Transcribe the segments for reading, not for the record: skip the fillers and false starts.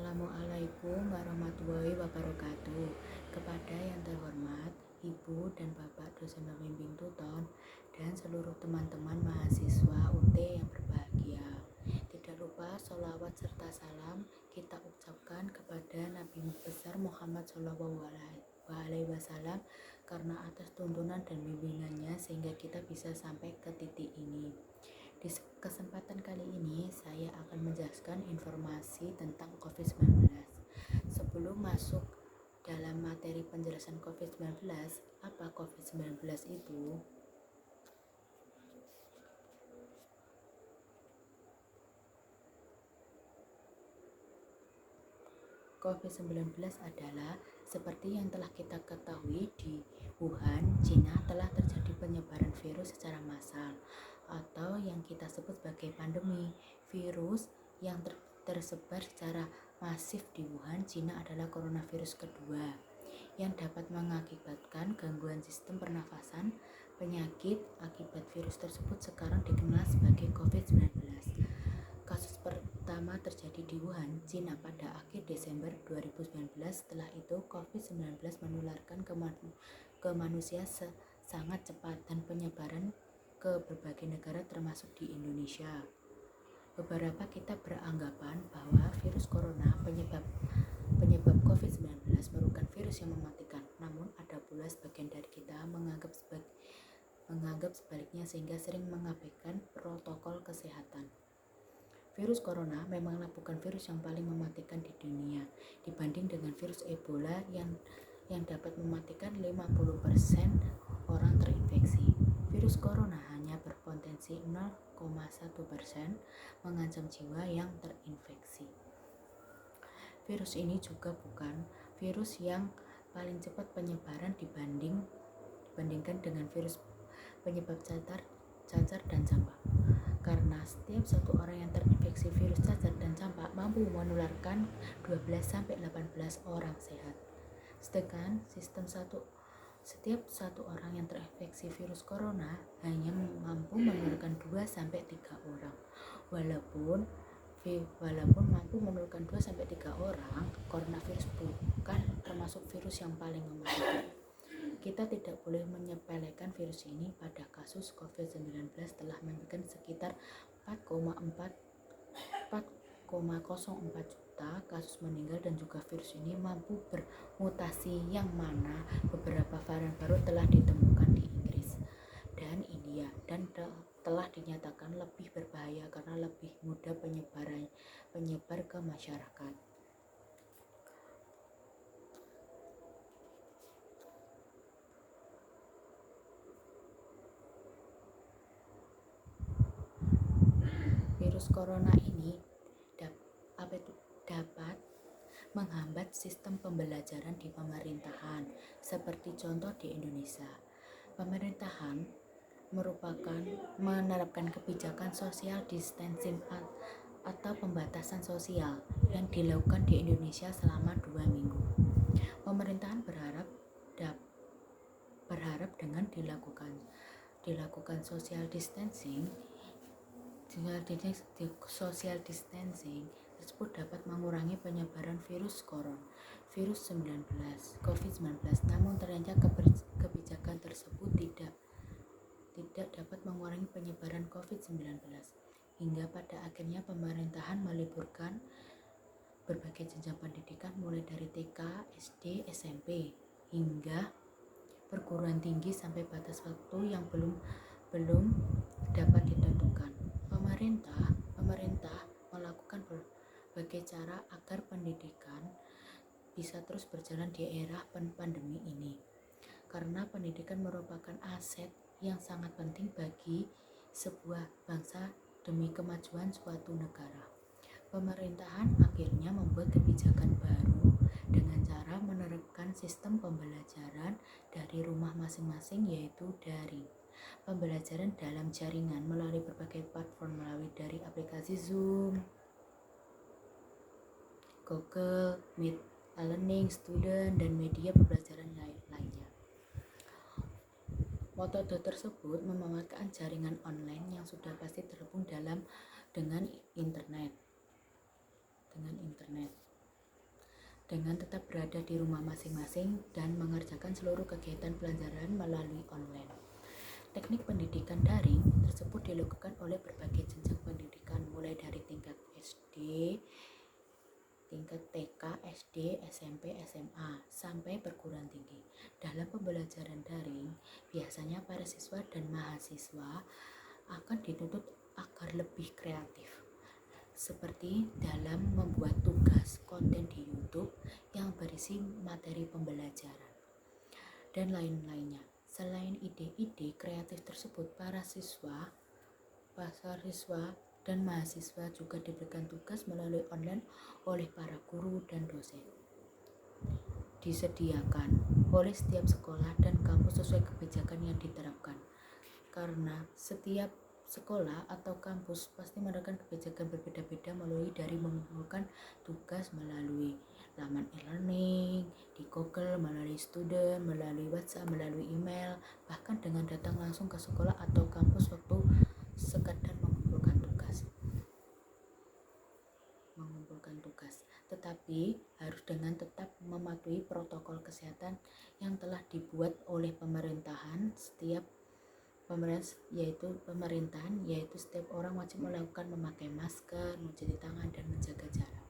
Assalamualaikum warahmatullahi wabarakatuh. Kepada yang terhormat Ibu dan Bapak dosen pembimbing tutor dan seluruh teman-teman mahasiswa UT yang berbahagia. Tidak lupa sholawat serta salam kita ucapkan kepada Nabi besar Muhammad SAW karena atas tuntunan dan bimbingannya sehingga kita bisa sampai ke titik ini. Di kesempatan kali ini saya akan menjelaskan informasi tentang COVID-19. Sebelum masuk dalam materi penjelasan COVID-19, apa COVID-19 itu? COVID-19 adalah seperti yang telah kita ketahui di Wuhan, Cina telah terjadi penyebaran virus secara massal atau yang kita sebut sebagai pandemi. Virus yang tersebar secara masif di Wuhan, Cina adalah coronavirus kedua yang dapat mengakibatkan gangguan sistem pernafasan. Penyakit akibat virus tersebut sekarang dikenal sebagai COVID-19. Kasus pertama terjadi di Wuhan, Cina pada akhir Desember 2019. Setelah itu, COVID-19 menularkan ke manusia sangat cepat dan penyebaran ke berbagai negara termasuk di Indonesia. Beberapa kita beranggapan bahwa virus corona penyebab COVID-19 merupakan virus yang mematikan. Namun ada pula sebagian dari kita menganggap sebaliknya sehingga sering mengabaikan protokol kesehatan. Virus corona memanglah bukan virus yang paling mematikan di dunia dibanding dengan virus Ebola yang dapat mematikan 50% orang terinfeksi. Virus corona hanya berpotensi 0,1% mengancam jiwa yang terinfeksi. Virus ini juga bukan virus yang paling cepat penyebaran dibandingkan dengan virus penyebab cacar dan campak. Karena setiap satu orang yang terinfeksi virus cacar dan campak mampu menularkan 12-18 orang sehat. Sedangkan setiap satu orang yang terinfeksi virus corona hanya mampu menularkan 2-3 orang. Walaupun mampu menularkan 2-3 orang, coronavirus bukan termasuk virus yang paling mematikan. Kita tidak boleh menyepelekan virus ini. Pada kasus COVID-19 telah menyebabkan sekitar 4,04 juta kasus meninggal dan juga virus ini mampu bermutasi yang mana beberapa varian baru telah ditemukan di Inggris dan India dan telah dinyatakan lebih berbahaya karena lebih mudah penyebar ke masyarakat. Virus corona ini dapat menghambat sistem pembelajaran di pemerintahan. Seperti contoh di Indonesia, pemerintahan menerapkan kebijakan social distancing atau pembatasan sosial yang dilakukan di Indonesia selama 2 minggu. Pemerintahan berharap dengan dilakukan social distancing tersebut dapat mengurangi penyebaran virus COVID-19. Namun ternyata kebijakan tersebut tidak dapat mengurangi penyebaran COVID-19 hingga pada akhirnya pemerintahan meliburkan berbagai jenjang pendidikan mulai dari TK, SD, SMP hingga perguruan tinggi sampai batas waktu yang belum dapat ditentukan. Pemerintah melakukan berbagai cara agar pendidikan bisa terus berjalan di era pandemi ini. Karena pendidikan merupakan aset yang sangat penting bagi sebuah bangsa demi kemajuan suatu negara. Pemerintahan akhirnya membuat kebijakan baru dengan cara menerapkan sistem pembelajaran dari rumah masing-masing, yaitu daring. Pembelajaran dalam jaringan melalui berbagai platform melalui dari aplikasi Zoom, Google Meet, e-learning, student, dan media pembelajaran lainnya. Metode tersebut memanfaatkan jaringan online yang sudah pasti terhubung dengan internet. dengan tetap berada di rumah masing-masing dan mengerjakan seluruh kegiatan pelajaran melalui online. Teknik pendidikan daring tersebut dilakukan oleh berbagai jenjang pendidikan mulai dari tingkat SD, tingkat TK, SD, SMP, SMA, sampai perguruan tinggi. Dalam pembelajaran daring, biasanya para siswa dan mahasiswa akan dituntut agar lebih kreatif, seperti dalam membuat tugas konten di YouTube yang berisi materi pembelajaran dan lain-lainnya. Selain ide-ide kreatif tersebut, para siswa dan mahasiswa juga diberikan tugas melalui online oleh para guru dan dosen. Disediakan oleh setiap sekolah dan kampus sesuai kebijakan yang diterapkan. Karena setiap sekolah atau kampus pasti menerapkan kebijakan berbeda-beda mulai dari mengumpulkan tugas melalui laman e-learning, di Google, melalui student, melalui WhatsApp, melalui email, bahkan dengan datang langsung ke sekolah atau kampus waktu sekadar mengumpulkan tugas. Tetapi harus dengan tetap mematuhi protokol kesehatan yang telah dibuat oleh pemerintahan, yaitu setiap orang wajib melakukan memakai masker, mencuci tangan, dan menjaga jarak.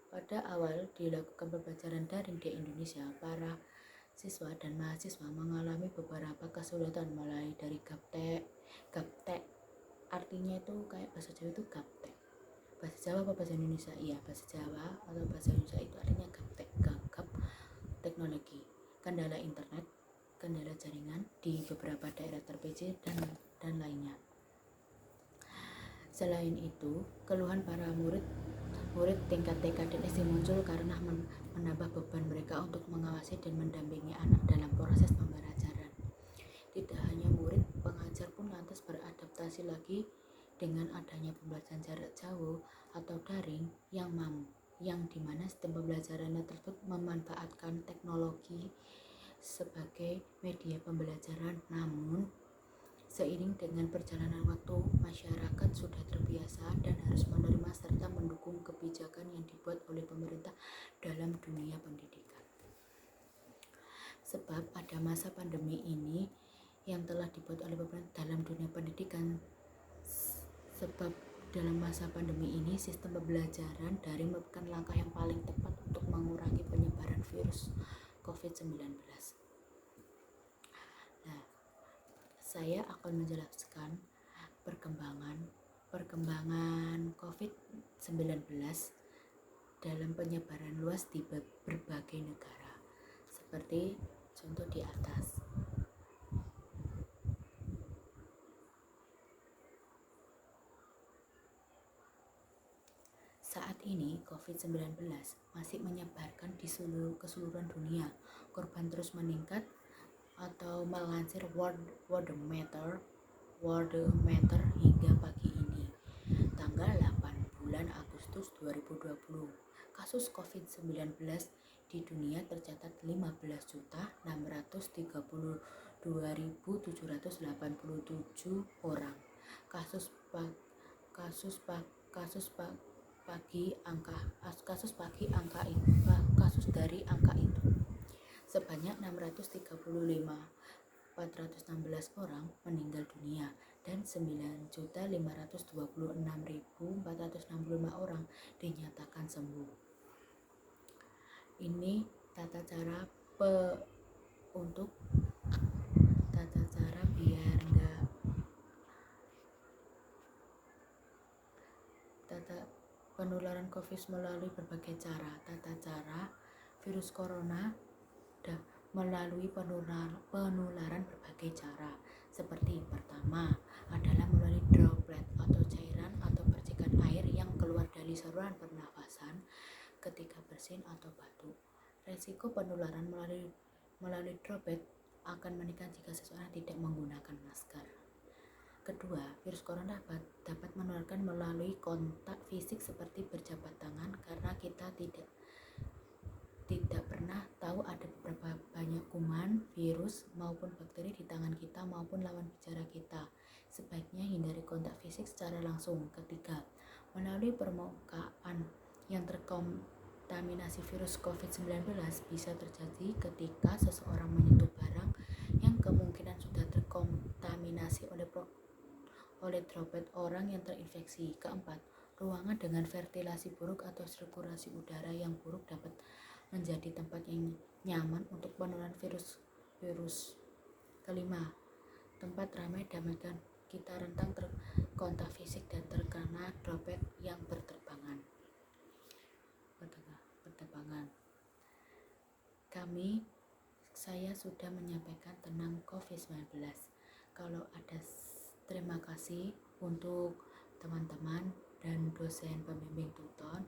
Pada awal dilakukan pembelajaran daring di Indonesia, para siswa dan mahasiswa mengalami beberapa kesulitan mulai dari gaptek artinya itu kayak bahasa Jawa itu gaptek. Bahasa Jawa apa bahasa Indonesia? Iya, bahasa Jawa atau bahasa Indonesia itu artinya gaptek, gagap teknologi, kendala internet, kendala jaringan di beberapa daerah terpencil dan lainnya. Selain itu, keluhan para murid tingkat TK dan SD muncul karena menambah beban mereka untuk mengawasi dan mendampingi anak dalam proses pembelajaran. Tidak hanya murid, pengajar pun lantas beradaptasi lagi dengan adanya pembelajaran jarak jauh atau daring yang dimana sistem pembelajarannya tersebut memanfaatkan teknologi sebagai media pembelajaran. Namun seiring dengan perjalanan waktu, masyarakat sudah terbiasa dan harus menerima serta mendukung kebijakan yang dibuat oleh pemerintah dalam dunia pendidikan. Sebab ada masa pandemi ini yang telah dibuat oleh pemerintah dalam dunia pendidikan. Sebab dalam masa pandemi ini, sistem pembelajaran daring merupakan langkah yang paling tepat untuk mengurangi penyebaran virus COVID-19. Nah, saya akan menjelaskan perkembangan COVID-19 dalam penyebaran luas di berbagai negara, seperti contoh di atas. Saat ini COVID-19 masih menyebarkan di keseluruhan dunia. Korban terus meningkat atau melansir Worldometer hingga pagi ini, tanggal 8 bulan Agustus 2020. Kasus COVID-19 di dunia tercatat 15.632.787 orang. Kasus dari angka itu sebanyak 635.416 orang meninggal dunia dan 9.526.465 orang dinyatakan sembuh. Ini tata cara biar penularan COVID melalui berbagai cara. Tata cara virus corona melalui penularan berbagai cara. Seperti pertama adalah melalui droplet atau cairan atau percikan air yang keluar dari saluran pernafasan ketika bersin atau batuk. Resiko penularan melalui droplet akan meningkat jika seseorang tidak menggunakan masker. Kedua, virus corona dapat menularkan melalui kontak fisik seperti berjabat tangan, karena kita tidak pernah tahu ada beberapa banyak kuman, virus maupun bakteri di tangan kita maupun lawan bicara kita. Sebaiknya hindari kontak fisik secara langsung. Ketiga, melalui permukaan kendaraan yang terkontaminasi virus COVID-19 bisa terjadi ketika seseorang menyentuh barang yang kemungkinan sudah terkontaminasi oleh droplet orang yang terinfeksi. Keempat, ruangan dengan ventilasi buruk atau sirkulasi udara yang buruk dapat menjadi tempat yang nyaman untuk penularan virus. Kelima, tempat ramai dan kita rentan terkontak fisik dan terkena droplet yang berterbangan. Saya sudah menyampaikan tentang COVID-19. Kalau ada, terima kasih untuk teman-teman dan dosen pembimbing tutor.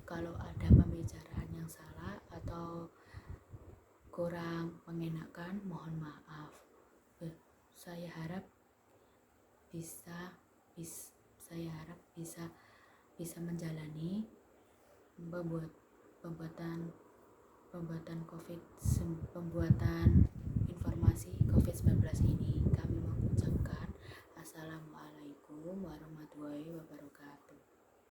Kalau ada pembicaraan yang salah atau kurang mengenakan, mohon maaf. Saya harap bisa menjalani pembuatan informasi COVID-19 ini. Kami mengucapkan Assalamualaikum warahmatullahi wabarakatuh.